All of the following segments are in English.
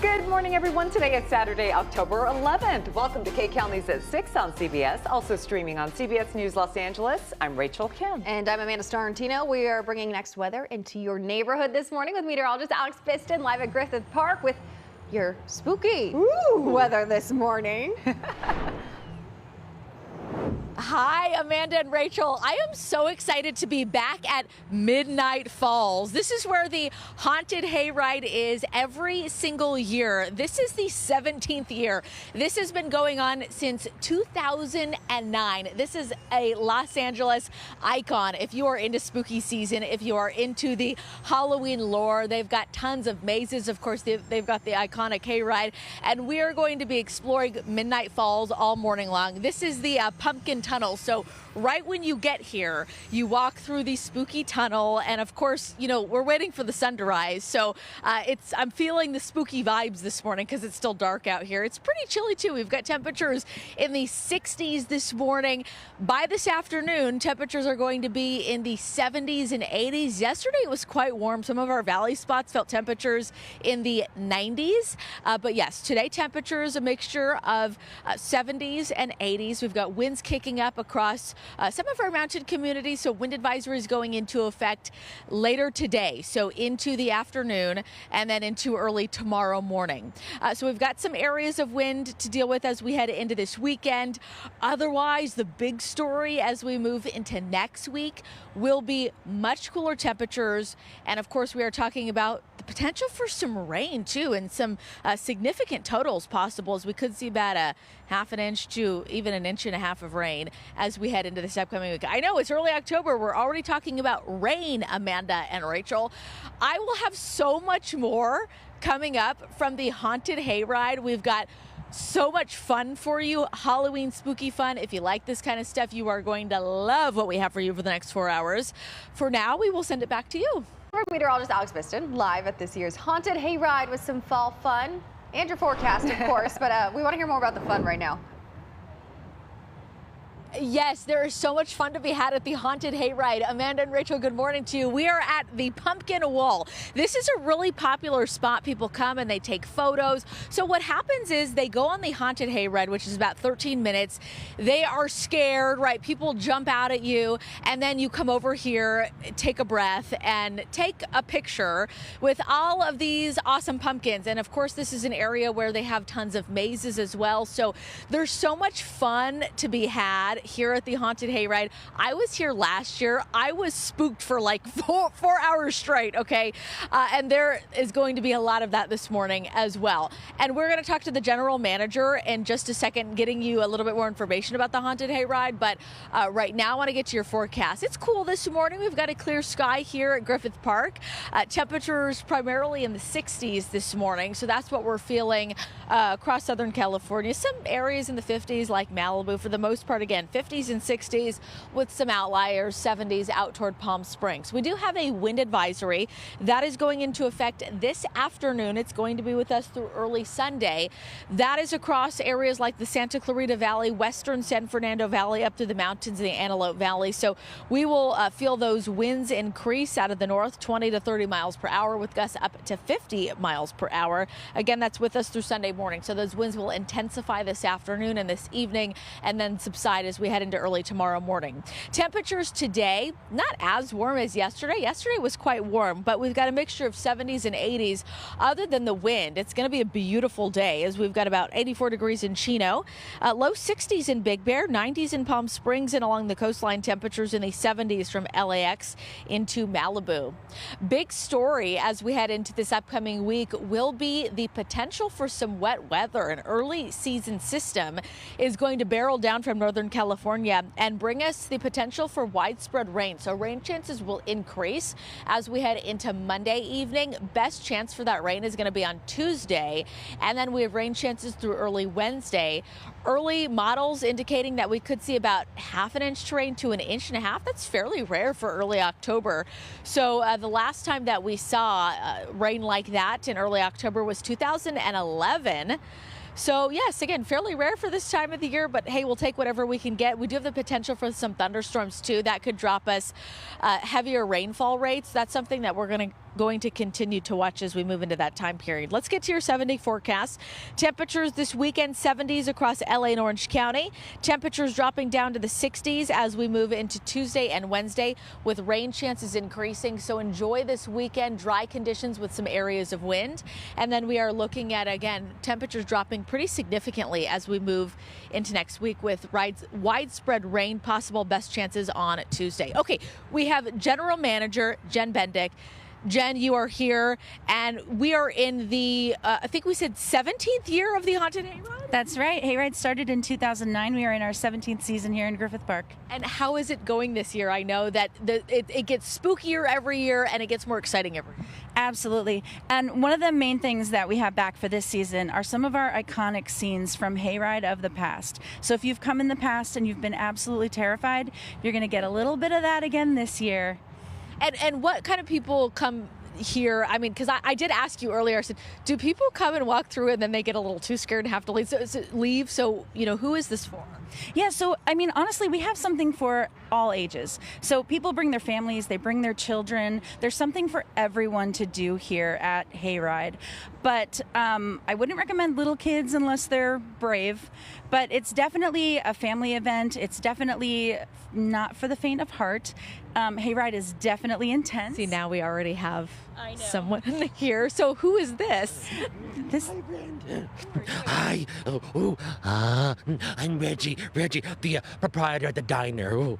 Good morning, everyone. Today is Saturday, October 11th. Welcome to KCAL News at 6 on CBS, also streaming on CBS News Los Angeles. I'm Rachel Kim. And I'm Amanda Starantino. We are bringing next weather into your neighborhood this morning with meteorologist Alex Biston live at Griffith Park with your spooky weather this morning. Hi, Amanda and Rachel. I am so excited to be back at Midnight Falls. This is where the haunted hayride is every single year. This is the 17th year. This has been going on since 2009. This is a Los Angeles icon. If you are into spooky season, if you are into the Halloween lore, they've got tons of mazes. Of course, they've got the iconic hayride, and we are going to be exploring Midnight Falls all morning long. This is the pumpkin tunnel. So right when you get here, you walk through the spooky tunnel, and of course, you know, we're waiting for the sun to rise. So I'm feeling the spooky vibes this morning because it's still dark out here. It's pretty chilly too. We've got temperatures in the 60s this morning. By this afternoon, temperatures are going to be in the 70s and 80s. Yesterday it was quite warm. Some of our valley spots felt temperatures in the 90s. But yes, today temperatures a mixture of 70s and 80s. We've got winds kicking up across some of our mountain communities, so wind advisory is going into effect later today, so into the afternoon and then into early tomorrow morning. So we've got some areas of wind to deal with as we head into this weekend. Otherwise, the big story as we move into next week will be much cooler temperatures, and of course we are talking about the potential for some rain too, and some significant totals possible, as we could see about a half an inch to even an inch and a half of rain as we head into this upcoming week. I know it's early October. We're already talking about rain, Amanda and Rachel. I will have so much more coming up from the haunted hayride. We've got so much fun for you, Halloween spooky fun. If you like this kind of stuff, you are going to love what we have for you for the next 4 hours. For now, we will send it back to you. Meteorologist Alex Biston live at this year's haunted hayride with some fall fun and your forecast, of course. But we want to hear more about the fun right now. Yes, there is so much fun to be had at the haunted hayride. Amanda and Rachel, good morning to you. We are at the Pumpkin Wall. This is a really popular spot. People come and they take photos. So what happens is they go on the haunted hayride, which is about 13 minutes. They are scared, right? People jump out at you, and then you come over here, take a breath, and take a picture with all of these awesome pumpkins. And of course, this is an area where they have tons of mazes as well. So there's so much fun to be had here at the haunted hayride. I was here last year. I was spooked for like four hours straight, okay? And there is going to be a lot of that this morning as well. And we're going to talk to the general manager in just a second, getting you a little bit more information about the haunted hayride. But right now, I want to get to your forecast. It's cool this morning. We've got a clear sky here at Griffith Park. Temperatures primarily in the 60s this morning. So that's what we're feeling across Southern California. Some areas in the 50s like Malibu. For the most part, again, 50s and 60s with some outliers, 70s out toward Palm Springs. We do have a wind advisory that is going into effect this afternoon. It's going to be with us through early Sunday. That is across areas like the Santa Clarita Valley, western San Fernando Valley, up through the mountains of the Antelope Valley. So we will feel those winds increase out of the north, 20 to 30 miles per hour, with gusts up to 50 miles per hour. Again, that's with us through Sunday morning. So those winds will intensify this afternoon and this evening, and then subside as we head into early tomorrow morning. Temperatures today, not as warm as yesterday. Yesterday was quite warm, but we've got a mixture of 70s and 80s. Other than the wind, it's going to be a beautiful day, as we've got about 84 degrees in Chino, low 60s in Big Bear, 90s in Palm Springs, and along the coastline temperatures in the 70s from LAX into Malibu. Big story as we head into this upcoming week will be the potential for some wet weather. An early season system is going to barrel down from Northern California and bring us the potential for widespread rain. So rain chances will increase as we head into Monday evening. Best chance for that rain is going to be on Tuesday, and then we have rain chances through early Wednesday. Early models indicating that we could see about half an inch to rain to an inch and a half. That's fairly rare for early October. So the last time that we saw rain like that in early October was 2011. So yes, again, fairly rare for this time of the year, but hey, we'll take whatever we can get. We do have the potential for some thunderstorms too. That could drop us heavier rainfall rates. That's something that we're going to going to continue to watch as we move into that time period. Let's get to your 7-day forecast. Temperatures this weekend, 70s across LA and Orange County. Temperatures dropping down to the 60s as we move into Tuesday and Wednesday, with rain chances increasing. So enjoy this weekend, dry conditions with some areas of wind. And then we are looking at, again, temperatures dropping pretty significantly as we move into next week, with widespread rain possible, best chances on Tuesday. Okay, we have General Manager Jen Bendick. Jen, you are here, and we are in the, I think we said 17th year of the Haunted Hayride? That's right. Hayride started in 2009. We are in our 17th season here in Griffith Park. And how is it going this year? I know that it gets spookier every year, and it gets more exciting every year. Absolutely. And one of the main things that we have back for this season are some of our iconic scenes from Hayride of the past. So if you've come in the past and you've been absolutely terrified, you're going to get a little bit of that again this year. And what kind of people come here? I mean, because I did ask you earlier, I said, do people come and walk through and then they get a little too scared and have to leave? So, you know, who is this for? Yeah, so, I mean, honestly, we have something for all ages. So people bring their families, they bring their children. There's something for everyone to do here at Hayride. But I wouldn't recommend little kids unless they're brave. But it's definitely a family event. It's definitely not for the faint of heart. Hayride is definitely intense. See, now we already have someone here. So who is this? Hi. I'm Reggie, the proprietor of the diner.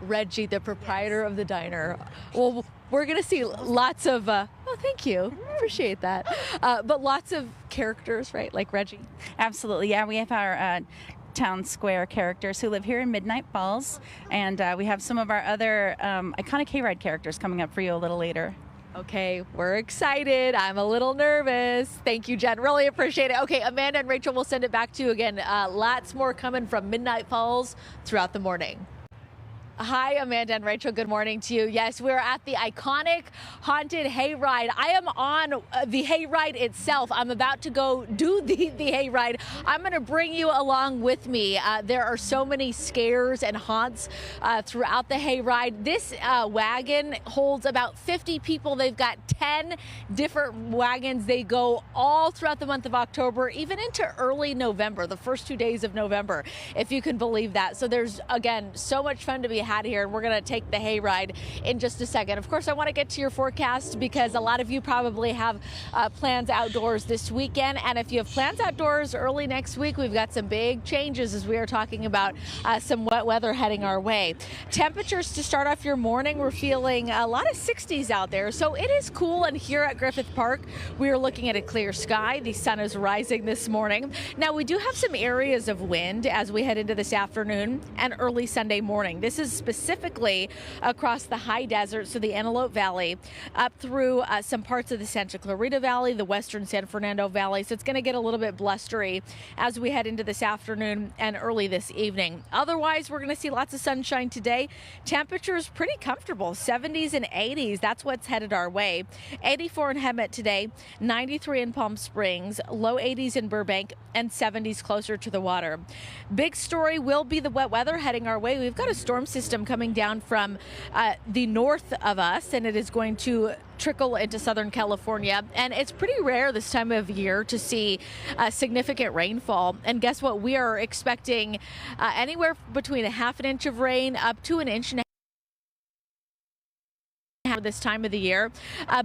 Reggie, the proprietor of the diner. Well, we're going to see lots of, thank you. Appreciate that. But lots of characters, right? Like Reggie. Absolutely. Yeah, we have our town square characters who live here in Midnight Falls. And we have some of our other iconic Hayride characters coming up for you a little later. Okay, we're excited. I'm a little nervous. Thank you, Jen. Really appreciate it. Okay, Amanda and Rachel, will send it back to you again. Lots more coming from Midnight Falls throughout the morning. Hi, Amanda and Rachel. Good morning to you. Yes, we're at the iconic Haunted Hayride. I am on the Hayride itself. I'm about to go do the Hayride. I'm going to bring you along with me. There are so many scares and haunts throughout the Hayride. This wagon holds about 50 people. They've got 10 different wagons. They go all throughout the month of October, even into early November, the first 2 days of November, if you can believe that. So there's, again, so much fun to be had here, and we're going to take the Hayride in just a second. Of course, I want to get to your forecast because a lot of you probably have plans outdoors this weekend, and if you have plans outdoors early next week, we've got some big changes as we are talking about some wet weather heading our way. Temperatures to start off your morning, we're feeling a lot of 60s out there, so it is cool. And here at Griffith Park, we are looking at a clear sky. The sun is rising this morning. Now, we do have some areas of wind as we head into this afternoon and early Sunday morning. This is specifically across the high desert, so the Antelope Valley, up through some parts of the Santa Clarita Valley, the western San Fernando Valley. So it's going to get a little bit blustery as we head into this afternoon and early this evening. Otherwise, we're going to see lots of sunshine today. Temperatures pretty comfortable, 70s and 80s. That's what's headed our way. 84 in Hemet today, 93 in Palm Springs, low 80s in Burbank, and 70s closer to the water. Big story will be the wet weather heading our way. We've got a storm system coming down from the north of us, and it is going to trickle into Southern California. And it's pretty rare this time of year to see significant rainfall. And guess what? We are expecting anywhere between a half an inch of rain up to an inch and a half this time of the year.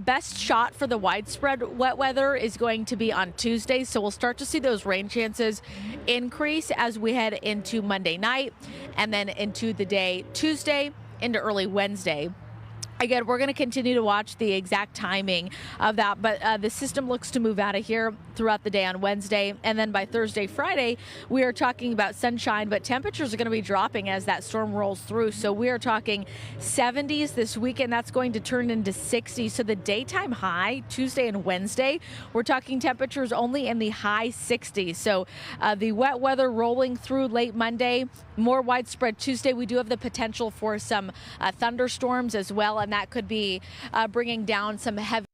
Best shot for the widespread wet weather is going to be on Tuesday, so we'll start to see those rain chances increase as we head into Monday night and then into the day Tuesday into early Wednesday. Again, we're going to continue to watch the exact timing of that, but the system looks to move out of here throughout the day on Wednesday, and then by Thursday, Friday, we are talking about sunshine, but temperatures are going to be dropping as that storm rolls through. So we are talking 70s this weekend. That's going to turn into 60s. So the daytime high, Tuesday and Wednesday, we're talking temperatures only in the high 60s. So the wet weather rolling through late Monday, more widespread Tuesday. We do have the potential for some thunderstorms as well, and that could be bringing down some heavy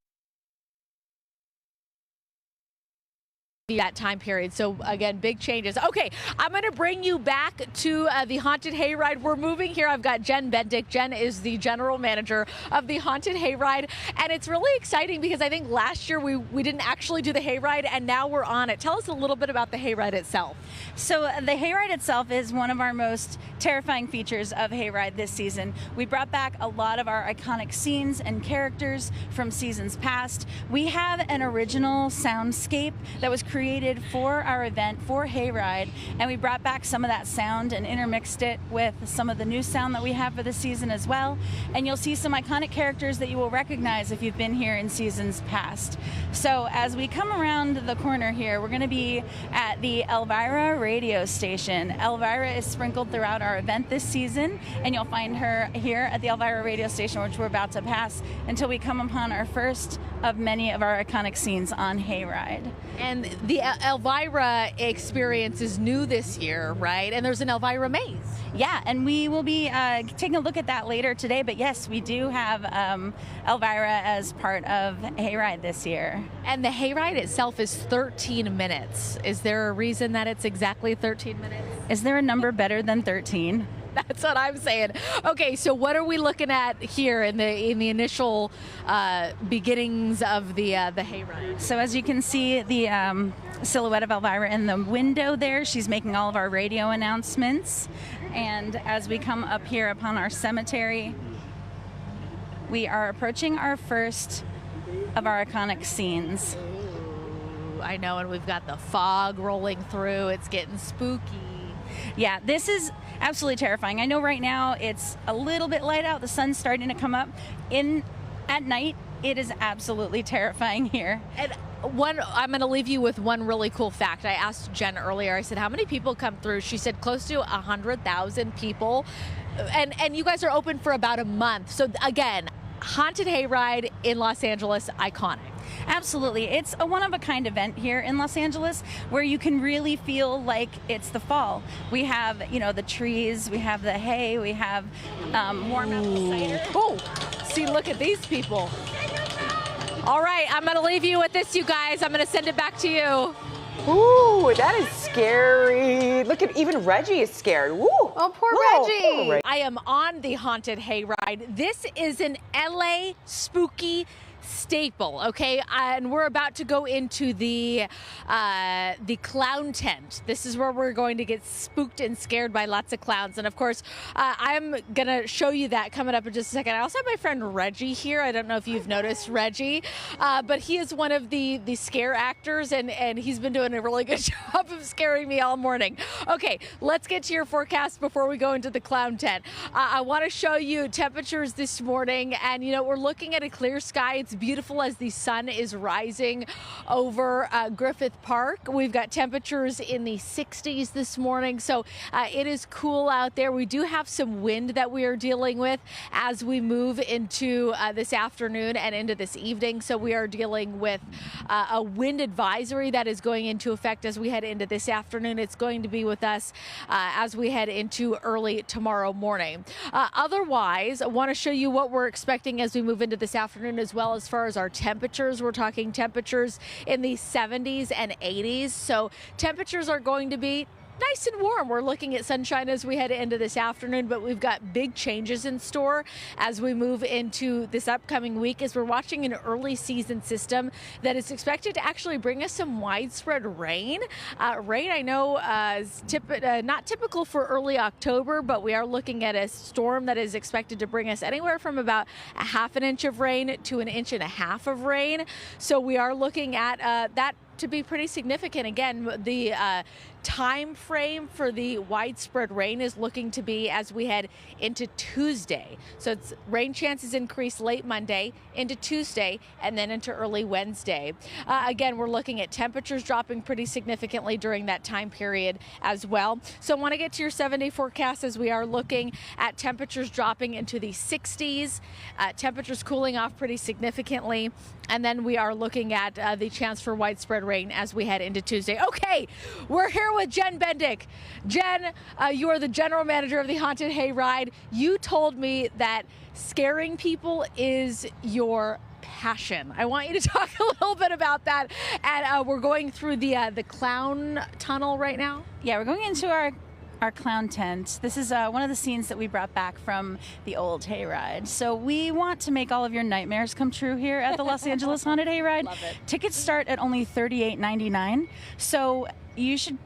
that time period. So again, big changes. Okay, I'm going to bring you back to the Haunted Hayride. We're moving here. I've got Jen Bendick. Jen is the general manager of the Haunted Hayride, and it's really exciting because I think last year we didn't actually do the Hayride, and now we're on it. Tell us a little bit about the Hayride itself. So the Hayride itself is one of our most terrifying features of Hayride this season. We brought back a lot of our iconic scenes and characters from seasons past. We have an original soundscape that was created for our event, for Hayride, and we brought back some of that sound and intermixed it with some of the new sound that we have for the season as well. And you'll see some iconic characters that you will recognize if you've been here in seasons past. So as we come around the corner here, we're going to be at the Elvira radio station. Elvira is sprinkled throughout our event this season, and you'll find her here at the Elvira radio station, which we're about to pass until we come upon our first of many of our iconic scenes on Hayride. And the Elvira experience is new this year, right? And there's an Elvira maze. Yeah, and we will be taking a look at that later today, but yes, we do have Elvira as part of Hayride this year. And the Hayride itself is 13 minutes. Is there a reason that it's exactly 13 minutes? Is there a number better than 13? That's what I'm saying. Okay, so what are we looking at here in the initial beginnings of the Hayride? So as you can see, the silhouette of Elvira in the window there, she's making all of our radio announcements. And as we come up here upon our cemetery, we are approaching our first of our iconic scenes. Ooh, I know, and we've got the fog rolling through. It's getting spooky. Yeah, this is absolutely terrifying. I know right now it's a little bit light out. The sun's starting to come up. At night, it is absolutely terrifying here. And I'm going to leave you with one really cool fact. I asked Jen earlier, I said, how many people come through? She said close to 100,000 people. And you guys are open for about a month. So again, Haunted Hayride in Los Angeles, iconic. Absolutely. It's a one-of-a-kind event here in Los Angeles where you can really feel like it's the fall. We have, the trees, we have the hay, we have warm apple cider. Oh, see, look at these people. All right, I'm going to leave you with this, you guys. I'm going to send it back to you. Ooh, that is scary. Look at, even Reggie is scared. Woo. Oh, poor Reggie. Poor I am on the Haunted Hayride. This is an LA spooky staple, okay? And we're about to go into the clown tent. This is where we're going to get spooked and scared by lots of clowns. And of course, I'm gonna show you that coming up in just a second. I also have my friend Reggie here. I don't know if you've noticed Reggie, but he is one of the scare actors, and he's been doing a really good job of scaring me all morning. Okay, let's get to your forecast before we go into the clown tent. I want to show you temperatures this morning, and we're looking at a clear sky. It's beautiful as the sun is rising over Griffith Park. We've got temperatures in the 60s this morning, so it is cool out there. We do have some wind that we are dealing with as we move into this afternoon and into this evening. So we are dealing with a wind advisory that is going into effect as we head into this afternoon. It's going to be with us as we head into early tomorrow morning. Otherwise, I want to show you what we're expecting as we move into this afternoon, as well as far as our temperatures. We're talking temperatures in the 70s and 80s. So temperatures are going to be nice and warm. We're looking at sunshine as we head into this afternoon, but we've got big changes in store as we move into this upcoming week, as we're watching an early season system that is expected to actually bring us some widespread rain. Rain, I know, is not typical for early October, but we are looking at a storm that is expected to bring us anywhere from about a half an inch of rain to an inch and a half of rain. So we are looking at that to be pretty significant. Again, the time frame for the widespread rain is looking to be as we head into Tuesday. So it's rain chances increase late Monday into Tuesday and then into early Wednesday. Again, we're looking at temperatures dropping pretty significantly during that time period as well. So I want to get to your 7-day forecast as we are looking at temperatures dropping into the 60s, temperatures cooling off pretty significantly, and then we are looking at the chance for widespread rain as we head into Tuesday. Okay, we're here with Jen Bendick. Jen, you are the general manager of the Haunted Hayride. You told me that scaring people is your passion. I want you to talk a little bit about that. And we're going through the clown tunnel right now. Yeah, we're going into our clown tent. This is one of the scenes that we brought back from the old Hayride. So we want to make all of your nightmares come true here at the Los Angeles Haunted Hayride. Love it. Tickets start at only $38.99. So you should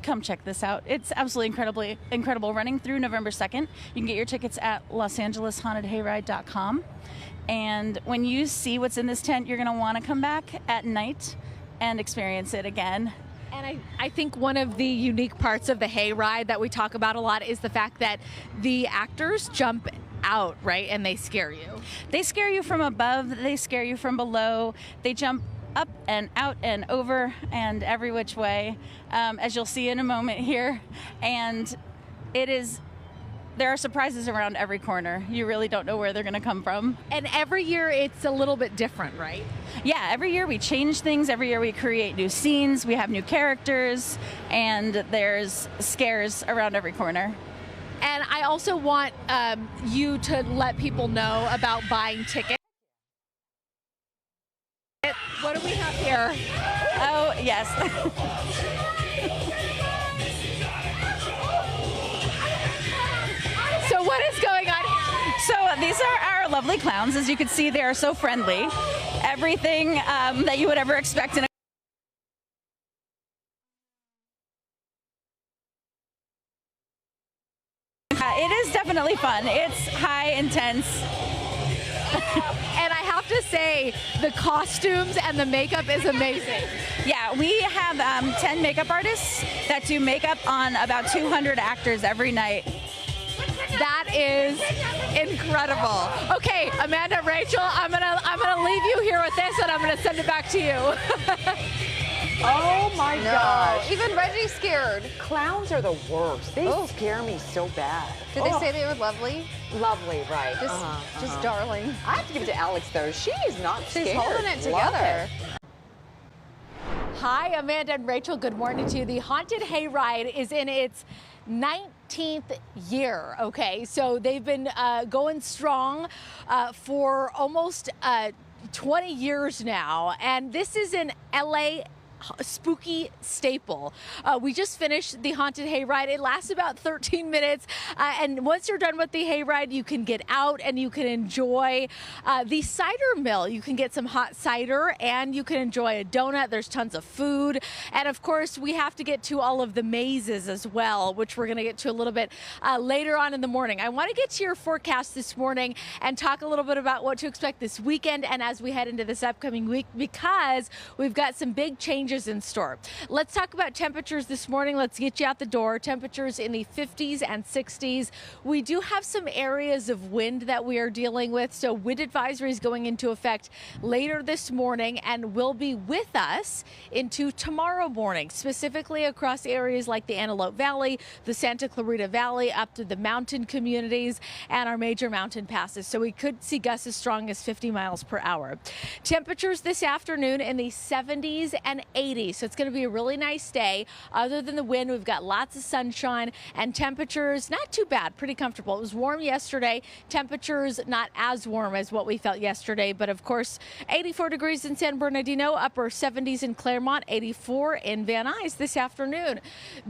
come check this out. It's absolutely incredible. Running through November 2nd. You can get your tickets at losangeleshauntedhayride.com. And when you see what's in this tent, you're going to want to come back at night and experience it again. And I think one of the unique parts of the Hayride that we talk about a lot is the fact that the actors jump out, right? And they scare you. They scare you from above, they scare you from below, they jump up and out and over and every which way, as you'll see in a moment here. And there are surprises around every corner. You really don't know where they're going to come from. And every year it's a little bit different, right? Yeah, every year we change things. Every year we create new scenes. We have new characters, and there's scares around every corner. And I also want you to let people know about buying tickets. What do we have here? Oh, yes. So what is going on here? So these are our lovely clowns. As you can see, they are so friendly. Everything that you would ever expect in a it is definitely fun. It's high intense. And I have to say, the costumes and the makeup is amazing. Yeah, we have 10 makeup artists that do makeup on about 200 actors every night. That is incredible. Okay, Amanda, Rachel, I'm gonna leave you here with this, and I'm gonna send it back to you. Oh my gosh. Even Reggie's scared. Clowns are the worst. They scare me so bad. Did they say they were lovely? Lovely, right. Just darling. I have to give it to Alex, though. She is not scared. She's holding it Love together. it. Hi, Amanda and Rachel. Good morning to you. The Haunted Hayride is in its 19th year. Okay, so they've been going strong for almost 20 years now, and this is an LA spooky staple. We just finished the Haunted Hayride. It lasts about 13 minutes. And once you're done with the Hayride, you can get out and you can enjoy the cider mill. You can get some hot cider and you can enjoy a donut. There's tons of food. And of course, we have to get to all of the mazes as well, which we're going to get to a little bit later on in the morning. I want to get to your forecast this morning and talk a little bit about what to expect this weekend and as we head into this upcoming week, because we've got some big changes in store. Let's talk about temperatures this morning. Let's get you out the door. Temperatures in the 50s and 60s. We do have some areas of wind that we are dealing with. So wind advisory is going into effect later this morning and will be with us into tomorrow morning, specifically across areas like the Antelope Valley, the Santa Clarita Valley, up to the mountain communities and our major mountain passes. So we could see gusts as strong as 50 miles per hour. Temperatures this afternoon in the 70s and 80s. So it's going to be a really nice day. Other than the wind, we've got lots of sunshine and temperatures not too bad, pretty comfortable. It was warm yesterday. Temperatures not as warm as what we felt yesterday, but of course 84 degrees in San Bernardino, upper 70s in Claremont, 84 in Van Nuys this afternoon.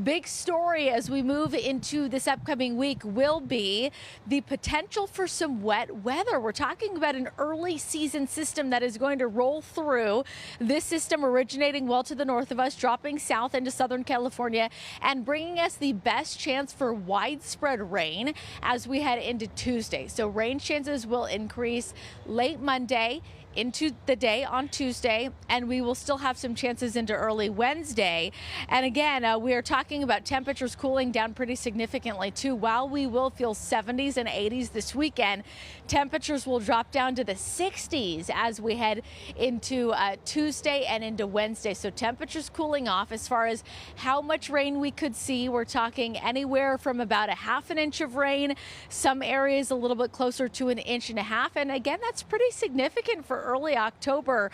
Big story as we move into this upcoming week will be the potential for some wet weather. We're talking about an early season system that is going to roll through. This system originating well to the north of us, dropping south into Southern California and bringing us the best chance for widespread rain as we head into Tuesday. So rain chances will increase late Monday into the day on Tuesday, and we will still have some chances into early Wednesday. And again, we are talking about temperatures cooling down pretty significantly too. While we will feel 70s and 80s this weekend, temperatures will drop down to the 60s as we head into Tuesday and into Wednesday. So temperatures cooling off. As far as how much rain we could see, we're talking anywhere from about a half an inch of rain, some areas a little bit closer to an inch and a half. And again, that's pretty significant for early October.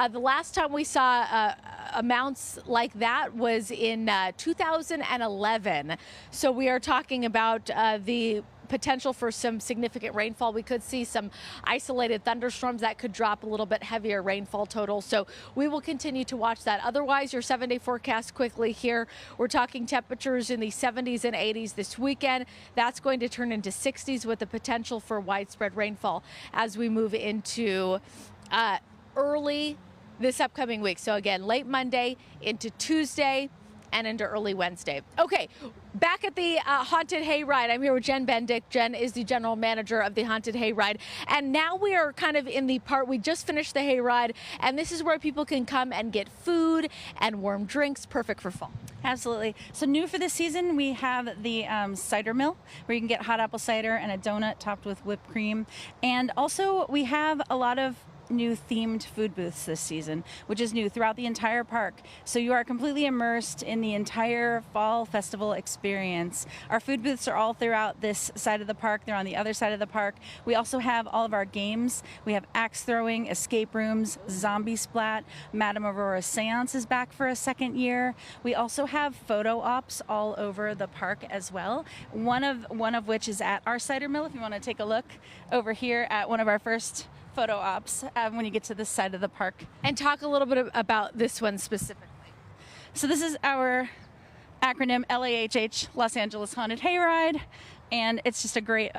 The last time we saw amounts like that was in 2011. So we are talking about the potential for some significant rainfall. We could see some isolated thunderstorms that could drop a little bit heavier rainfall total. So we will continue to watch that. Otherwise, your 7-day forecast quickly here. We're talking temperatures in the 70s and 80s this weekend. That's going to turn into 60s with the potential for widespread rainfall as we move into early this upcoming week. So again, late Monday into Tuesday and into early Wednesday. Okay, back at the Haunted Hayride, I'm here with Jen Bendick. Jen is the general manager of the Haunted Hayride. And now we are kind of in the part, we just finished the Hayride, and this is where people can come and get food and warm drinks, perfect for fall. Absolutely. So new for this season, we have the cider mill, where you can get hot apple cider and a donut topped with whipped cream. And also we have a lot of new themed food booths this season, which is new throughout the entire park. So you are completely immersed in the entire fall festival experience. Our food booths are all throughout this side of the park. They're on the other side of the park. We also have all of our games. We have axe throwing, escape rooms, zombie splat. Madame Aurora's seance is back for a second year. We also have photo ops all over the park as well. One of which is at our cider mill. If you want to take a look over here at one of our first photo ops when you get to this side of the park. And talk a little bit about this one specifically. So this is our acronym LAHH, Los Angeles Haunted Hayride, and it's just a great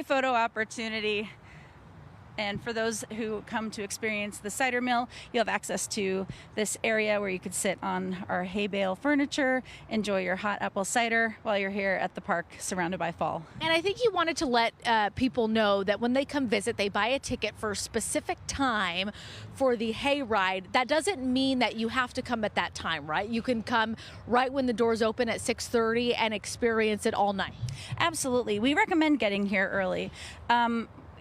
photo opportunity. And for those who come to experience the cider mill, you'll have access to this area where you could sit on our hay bale furniture, enjoy your hot apple cider while you're here at the park surrounded by fall. And I think you wanted to let people know that when they come visit, they buy a ticket for a specific time for the Hayride. That doesn't mean that you have to come at that time, right? You can come right when the doors open at 6:30 and experience it all night. Absolutely. We recommend getting here early.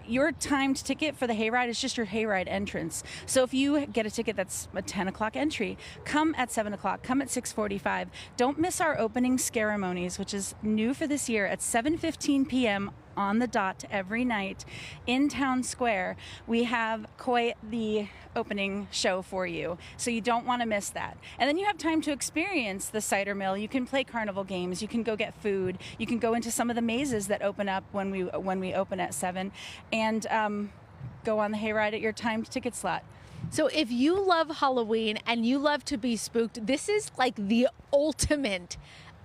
Your timed ticket for the Hayride is just your Hayride entrance. So if you get a ticket that's a 10 o'clock entry, come at 7 o'clock, come at 6:45. Don't miss our opening ceremonies, which is new for this year at 7:15 p.m. on the dot every night in Town Square. We have quite the opening show for you, so you don't want to miss that. And then you have time to experience the cider mill. You can play carnival games, you can go get food, you can go into some of the mazes that open up when we open at 7, and go on the Hayride at your timed ticket slot. So if you love Halloween and you love to be spooked, this is like the ultimate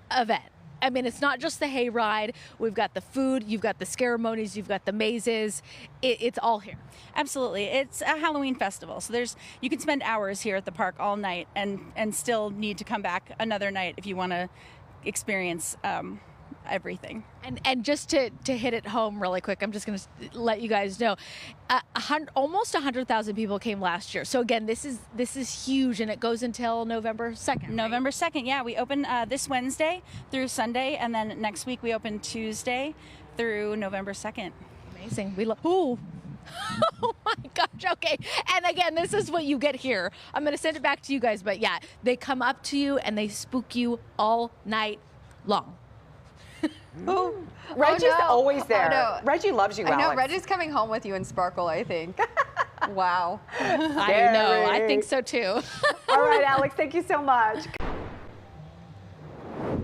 event. I mean, it's not just the Hayride. We've got the food, you've got the ceremonies, you've got the mazes. It's all here. Absolutely. It's a Halloween festival. So you can spend hours here at the park all night and still need to come back another night if you want to experience everything. And just to hit it home really quick, I'm just going to let you guys know, almost 100,000 people came last year. So again, this is huge, and it goes until November 2nd. Right? November 2nd, yeah. We open this Wednesday through Sunday, and then next week we open Tuesday through November 2nd. Amazing. Ooh. Oh my gosh, okay. And again, this is what you get here. I'm going to send it back to you guys, but yeah, they come up to you and they spook you all night long. Oh, Reggie's always there. Oh, no. Reggie loves you, I know. Alex. Reggie's coming home with you in Sparkle, I think. Wow. I know. I think so too. All right, Alex, thank you so much.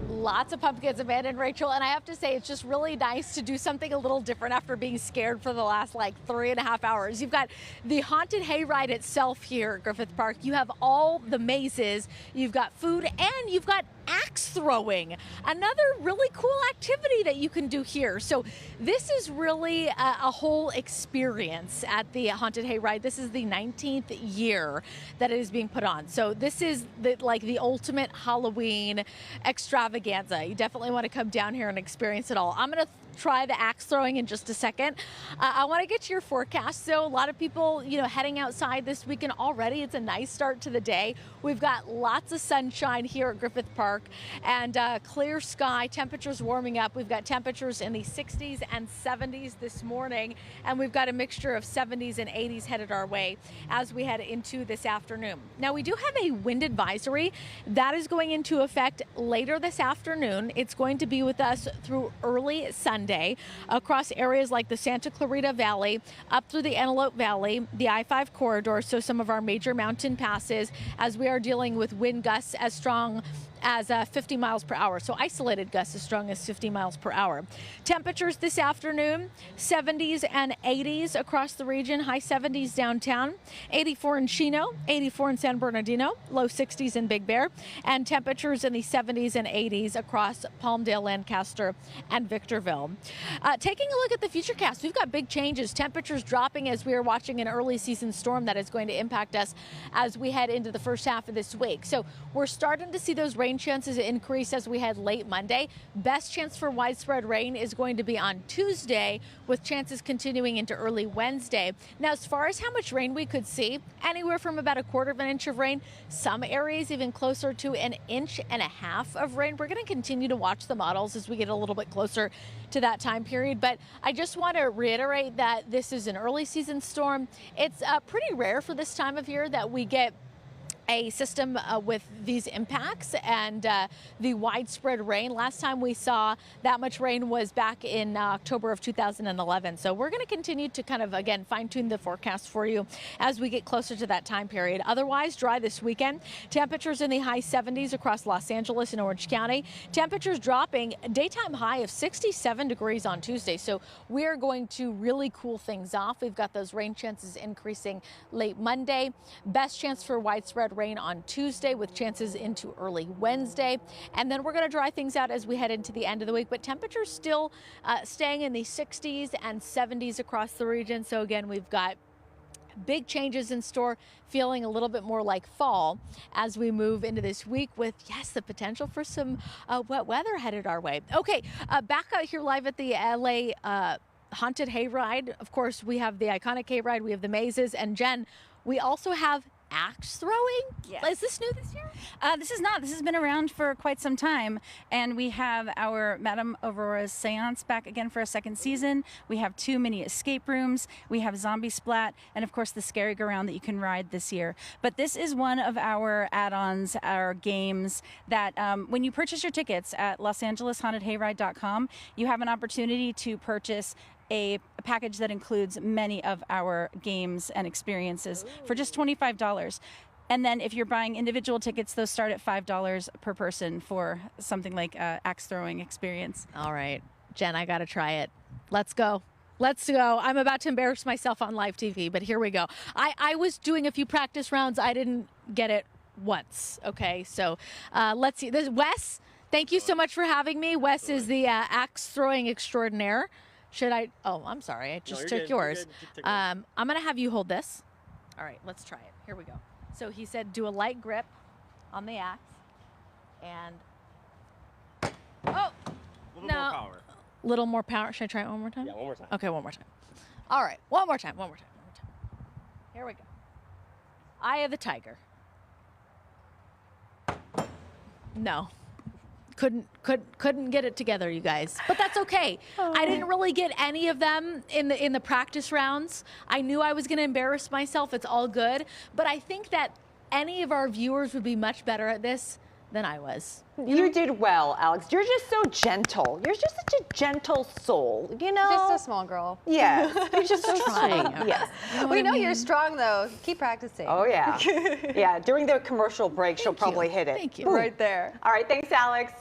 Lots of pumpkins, Amanda and Rachel, and I have to say it's just really nice to do something a little different after being scared for the last 3.5 hours. You've got the Haunted Hayride itself here at Griffith Park. You have all the mazes, you've got food, and you've got axe throwing, another really cool activity that you can do here. So this is really a whole experience at the Haunted Hayride. This is the 19th year that it is being put on. So this is the ultimate Halloween extravaganza. You definitely want to come down here and experience it all. I'm going to try the axe throwing in just a second. I want to get to your forecast. So a lot of people, heading outside this weekend already. It's a nice start to the day. We've got lots of sunshine here at Griffith Park and clear sky, temperatures warming up. We've got temperatures in the 60s and 70s this morning, and we've got a mixture of 70s and 80s headed our way as we head into this afternoon. Now, we do have a wind advisory that is going into effect later this afternoon. It's going to be with us through early Sunday. Monday across areas like the Santa Clarita Valley, up through the Antelope Valley, the I-5 corridor, so some of our major mountain passes, as we are dealing with wind gusts as strong as 50 miles per hour. So isolated gusts as strong as 50 miles per hour. Temperatures this afternoon, 70s and 80s across the region, high 70s downtown, 84 in Chino, 84 in San Bernardino, low 60s in Big Bear, and temperatures in the 70s and 80s across Palmdale, Lancaster, and Victorville. Taking a look at the futurecast, we've got big changes. Temperatures dropping as we are watching an early season storm that is going to impact us as we head into the first half of this week. So we're starting to see those rain chances increase as we head late Monday. Best chance for widespread rain is going to be on Tuesday, with chances continuing into early Wednesday. Now, as far as how much rain we could see, anywhere from about 1/4 inch of rain, some areas even closer to 1.5 inches of rain. We're going to continue to watch the models as we get a little bit closer to that time period, but I just want to reiterate that this is an early season storm. It's pretty rare for this time of year that we get a system with these impacts and the widespread rain. Last time we saw that much rain was back in October of 2011. So we're going to continue to kind of, again, fine-tune the forecast for you as we get closer to that time period. Otherwise, dry this weekend. Temperatures in the high 70s across Los Angeles and Orange County. Temperatures dropping, daytime high of 67 degrees on Tuesday. So we're going to really cool things off. We've got those rain chances increasing late Monday. Best chance for widespread rain on Tuesday with chances into early Wednesday. And then we're going to dry things out as we head into the end of the week, but temperatures still staying in the 60s and 70s across the region. So again, we've got big changes in store, feeling a little bit more like fall as we move into this week with, yes, the potential for some wet weather headed our way. Okay, back out here live at the LA Haunted Hayride. Of course, we have the iconic Hayride, we have the mazes, and Jen, we also have axe throwing? Yes. Is this new this year? This is not. This has been around for quite some time. And we have our Madame Aurora's Seance back again for a second season. We have 2 mini escape rooms. We have Zombie Splat. And of course, the Scary Go Round that you can ride this year. But this is one of our add-ons, our games that when you purchase your tickets at LosAngelesHauntedHayride.com, you have an opportunity to purchase a package that includes many of our games and experiences for just $25. And then if you're buying individual tickets, those start at $5 per person for something like axe throwing experience. All right, Jen, I got to try it. Let's go. Let's go. I'm about to embarrass myself on live TV, but here we go. I was doing a few practice rounds. I didn't get it once. Okay, so let's see. This Wes, thank you so much for having me. Wes is the axe throwing extraordinaire. Should I? Oh, I'm sorry. I just took yours. I'm going to have you hold this. All right, let's try it. Here we go. So he said do a light grip on the axe. And, oh, More power. Little more power. Should I try it one more time? Yeah, one more time. Okay, one more time. All right, one more time. Here we go. Eye of the tiger. No. Couldn't get it together, you guys. But that's okay. I didn't really get any of them in the practice rounds. I knew I was going to embarrass myself. It's all good. But I think that any of our viewers would be much better at this than I was. You did well, Alex. You're just so gentle. You're just such a gentle soul, you know? Just a small girl. Yes. You're just so trying. Yes. We know you're strong, though. Keep practicing. Oh, yeah. Yeah, during the commercial break, she'll probably hit it. Thank you. Right there. All right, thanks, Alex.